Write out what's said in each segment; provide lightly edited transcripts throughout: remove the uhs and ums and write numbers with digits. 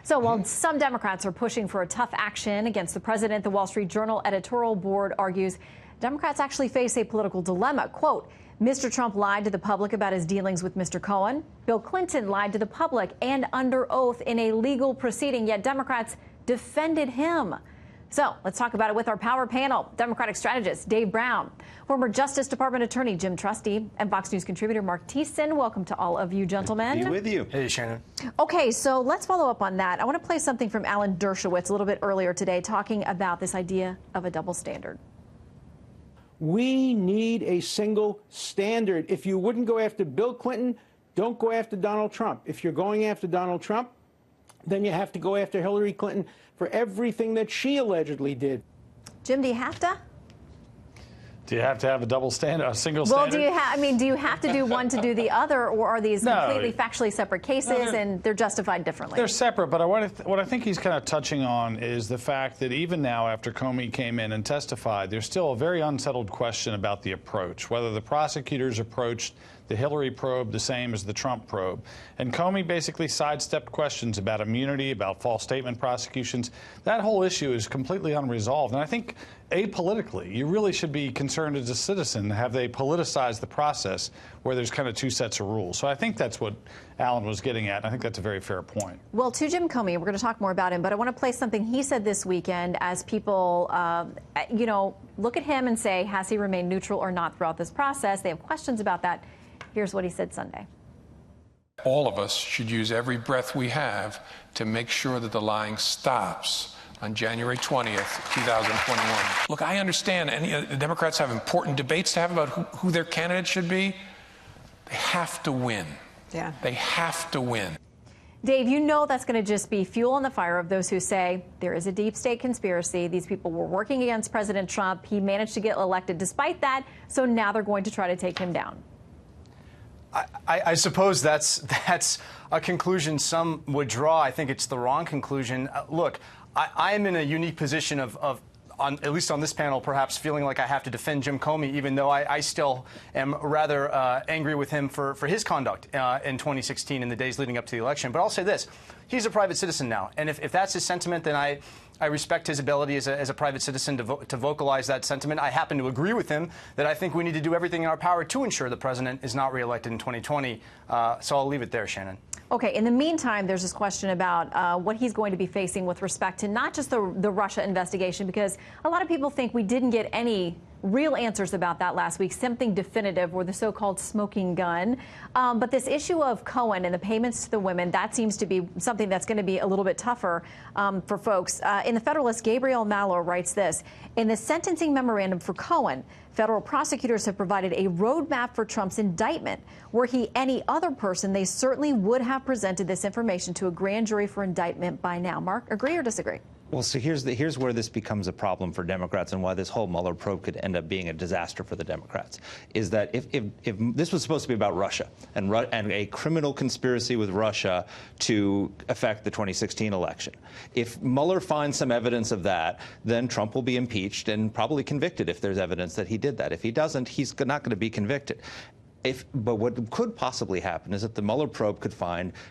So while some Democrats are pushing for a tough action against the president, the Wall Street Journal editorial board argues Democrats actually face a political dilemma. Quote, Mr. Trump lied to the public about his dealings with Mr. Cohen. Bill Clinton lied to the public and under oath in a legal proceeding, yet Democrats defended him. So let's talk about it with our power panel. Democratic strategist Dave Brown, former Justice Department Attorney Jim Trusty, and Fox News contributor Mark Thiessen. Welcome to all of you, gentlemen. Be with you. Hey, Shannon. Okay, so let's follow up on that. I want to play something from Alan Dershowitz a little bit earlier today, talking about this idea of a double standard. We need a single standard. If you wouldn't go after Bill Clinton, don't go after Donald Trump. If you're going after Donald Trump, then you have to go after Hillary Clinton for everything that she allegedly did. Jim, do you have to? Do you have to have a double standard, a single standard? Well, do you have to do one to do the other, or are these completely factually separate cases and they're justified differently? They're separate, but what I think he's kind of touching on is the fact that even now, after Comey came in and testified, there's still a very unsettled question about the approach, whether the prosecutors approached the Hillary probe the same as the Trump probe. And Comey basically sidestepped questions about immunity, about false statement prosecutions. That whole issue is completely unresolved. And I think apolitically, you really should be concerned as a citizen, have they politicized the process where there's kind of two sets of rules. So I think that's what Alan was getting at. And I think that's a very fair point. Well, to Jim Comey, we're going to talk more about him, but I want to play something he said this weekend as people, look at him and say, has he remained neutral or not throughout this process? They have questions about that. Here's what he said Sunday. All of us should use every breath we have to make sure that the lying stops on January 20th, 2021. Look, I understand the Democrats have important debates to have about who their candidate should be. They have to win. Yeah. They have to win. Dave, you know that's going to just be fuel on the fire of those who say there is a deep state conspiracy. These people were working against President Trump. He managed to get elected despite that. So now they're going to try to take him down. I suppose that's a conclusion some would draw. I think it's the wrong conclusion. Look, I am in a unique position of at least on this panel, perhaps feeling like I have to defend Jim Comey, even though I still am rather angry with him for his conduct in 2016 in the days leading up to the election. But I'll say this. He's a private citizen now. And if that's his sentiment, then I respect his ability as a private citizen to vocalize that sentiment. I happen to agree with him that I think we need to do everything in our power to ensure the president is not reelected in 2020. So I'll leave it there, Shannon. Okay. In the meantime, there's this question about what he's going to be facing with respect to not just the Russia investigation, because a lot of people think we didn't get any real answers about that last week, something definitive, or the so-called smoking gun. But this issue of Cohen and the payments to the women, that seems to be something that's going to be a little bit tougher for folks. In the Federalist, Gabriel Mallow writes this. In the sentencing memorandum for Cohen, federal prosecutors have provided a roadmap for Trump's indictment. Were he any other person, they certainly would have presented this information to a grand jury for indictment by now. Mark, agree or disagree? Well, so here's where this becomes a problem for Democrats and why this whole Mueller probe could end up being a disaster for the Democrats, is that if this was supposed to be about Russia and a criminal conspiracy with Russia to affect the 2016 election, if Mueller finds some evidence of that, then Trump will be impeached and probably convicted if there's evidence that he did that. If he doesn't, he's not going to be convicted. But what could possibly happen is that the Mueller probe could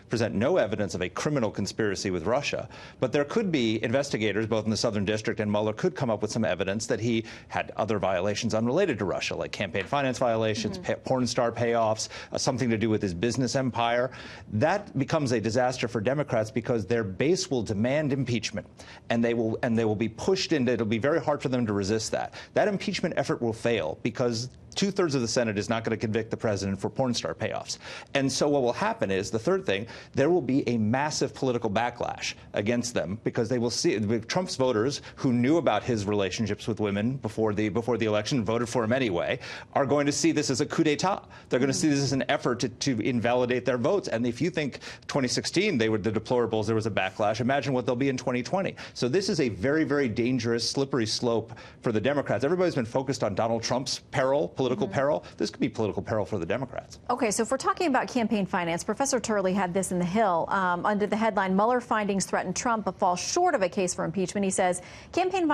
present no evidence of a criminal conspiracy with Russia, but there could be investigators, both in the Southern District and Mueller, could come up with some evidence that he had other violations unrelated to Russia, like campaign finance violations, porn star payoffs, something to do with his business empire. That becomes a disaster for Democrats because their base will demand impeachment, and they will be pushed into. It'll be very hard for them to resist that. That impeachment effort will fail because two-thirds of the Senate is not going to convict the president for porn star payoffs. And so what will happen is, the third thing, there will be a massive political backlash against them because they will see Trump's voters, who knew about his relationships with women before the election, voted for him anyway, are going to see this as a coup d'etat. They're going to see this as an effort to invalidate their votes. And if you think 2016 they were the deplorables, there was a backlash, imagine what they'll be in 2020. So this is a very, very dangerous, slippery slope for the Democrats. Everybody's been focused on Donald Trump's peril, political peril. This could be political peril for the Democrats. Okay, so if we're talking about campaign finance, Professor Turley had this in The Hill under the headline, Mueller findings threaten Trump but fall short of a case for impeachment. He says campaign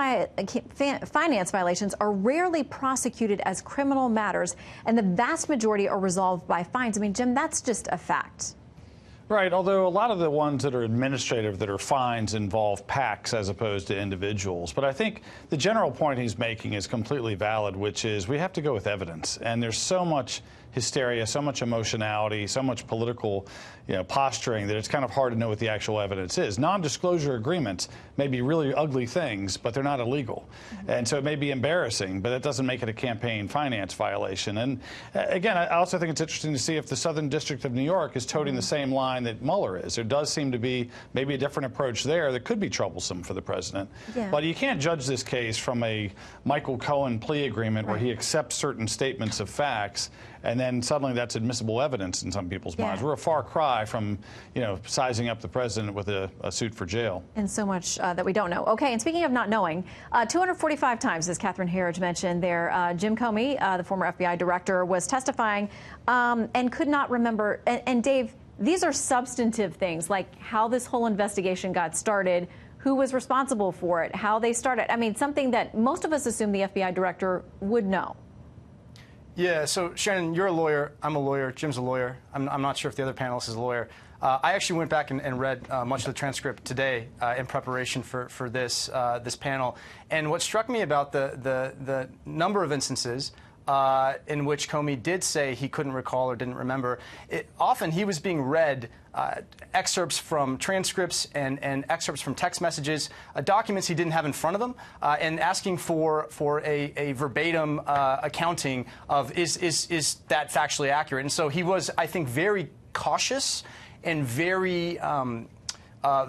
finance violations are rarely prosecuted as criminal matters, and the vast majority are resolved by fines. I mean, Jim, that's just a fact. Right, although a lot of the ones that are administrative, that are fines, involve PACs as opposed to individuals. But I think the general point he's making is completely valid, which is we have to go with evidence. And there's so much hysteria, so much emotionality, so much political posturing that it's kind of hard to know what the actual evidence is. Non-disclosure agreements may be really ugly things, but they're not illegal. And so it may be embarrassing, but it doesn't make it a campaign finance violation. And again, I also think it's interesting to see if the Southern District of New York is toting the same line that Mueller is. There does seem to be maybe a different approach there that could be troublesome for the president. Yeah. But you can't judge this case from a Michael Cohen plea agreement where he accepts certain statements of facts and then suddenly that's admissible evidence in some people's minds. We're a far cry from, sizing up the president with a suit for jail. And so much that we don't know. Okay, and speaking of not knowing, 245 times, as Catherine Herridge mentioned there, Jim Comey, the former FBI director, was testifying and could not remember. And Dave, these are substantive things, like how this whole investigation got started, who was responsible for it, how they started. I mean, something that most of us assume the FBI director would know. Yeah, so Shannon, you're a lawyer. I'm a lawyer. Jim's a lawyer. I'm not sure if the other panelist is a lawyer. I actually went back and read much of the transcript today in preparation for this panel. And what struck me about the number of instances in which Comey did say he couldn't recall or didn't remember, often he was being read excerpts from transcripts and excerpts from text messages, documents he didn't have in front of him, and asking for a verbatim accounting of is that factually accurate. And so he was, I think, very cautious and very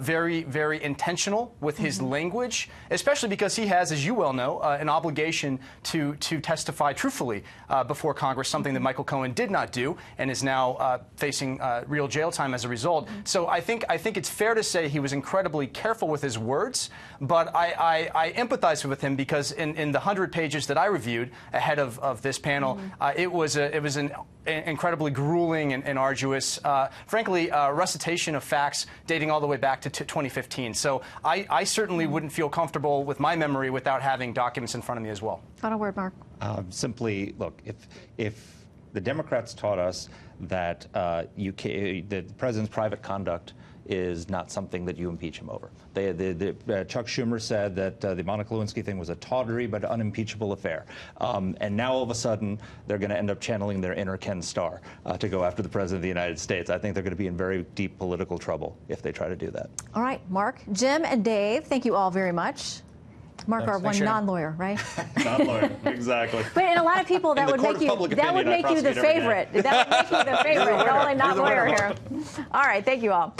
very intentional with his language, especially because he has, as you well know, an obligation to testify truthfully before Congress, something that Michael Cohen did not do and is now facing real jail time as a result. So I think it's fair to say he was incredibly careful with his words, but I empathize with him because in the 100 pages that I reviewed ahead of this panel, it was an incredibly grueling and arduous, frankly, recitation of facts dating all the way back to 2015. So I certainly wouldn't feel comfortable with my memory without having documents in front of me as well. Final word, Mark. Simply, look, if the Democrats taught us that the president's private conduct is not something that you impeach him over. Chuck Schumer said that the Monica Lewinsky thing was a tawdry but unimpeachable affair. And now all of a sudden they're going to end up channeling their inner Ken Starr to go after the President of the United States. I think they're going to be in very deep political trouble if they try to do that. All right, Mark, Jim, and Dave, thank you all very much. Mark, our one non-lawyer, right? Non-lawyer, exactly. But in a lot of people, that would make you the favorite. That would make you the favorite, the only non-lawyer here. All right, thank you all.